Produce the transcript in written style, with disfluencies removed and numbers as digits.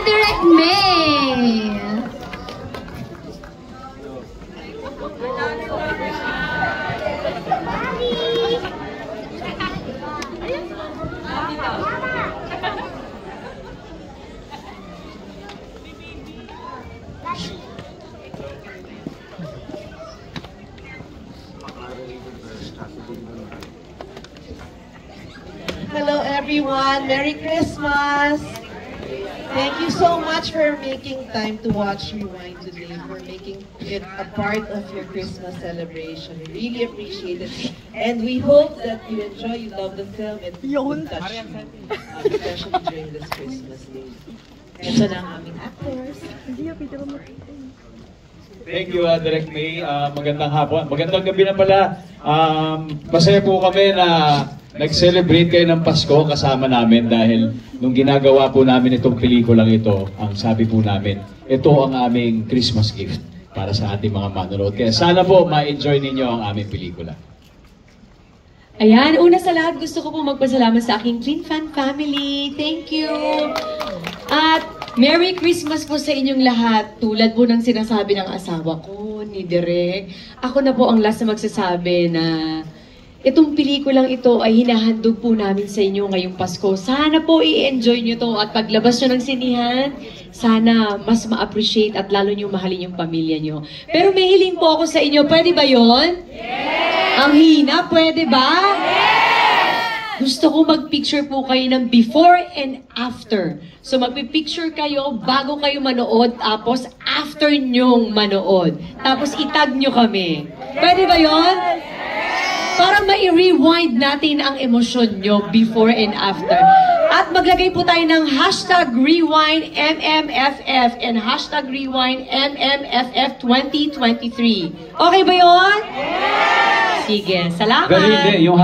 Direct May. Hello everyone, Merry Christmas! Thank you so much for making time to watch Rewind today, for making it a part of your Christmas celebration. We really appreciate it. And we hope that you enjoy, you love the film, and it will touch you, especially during this Christmas day. Ito na ang aming actors. Thank you, Direct May. Magandang hapon. Magandang gabi na pala. Masaya po kami na nag-celebrate kayo ng Pasko kasama namin dahil nung ginagawa po namin itong pelikulang ito, ang sabi po namin, ito ang aming Christmas gift para sa ating mga manonood. Kaya sana po ma-enjoy ninyo ang aming pelikula. Ayan, una sa lahat gusto ko po magpasalamat sa aking Clean Fan family. Thank you! At Merry Christmas po sa inyong lahat. Tulad po ng sinasabi ng asawa ko, ni Direk. Ako na po ang last na magsasabi na itong pelikulang ito ay hinahandog po namin sa inyo ngayong Pasko. Sana po i-enjoy nyo to at paglabas nyo ng sinihan, sana mas ma-appreciate at lalo nyo mahalin yung pamilya nyo. Pero may hiling po ako sa inyo. Pwede ba yon? Yes! Ang hina, pwede ba? Yes! Gusto ko mag-picture po kayo ng before and after. So magpipicture kayo bago kayo manood, tapos after nyong manood. Tapos itag nyo kami. Pwede ba yon? Para ma-rewind natin ang emosyon nyo before and after. At maglagay po tayo ng #RewindMMFF and #RewindMMFF2023. Okay ba yun? Yes! Sige, salamat! Pero hindi, yung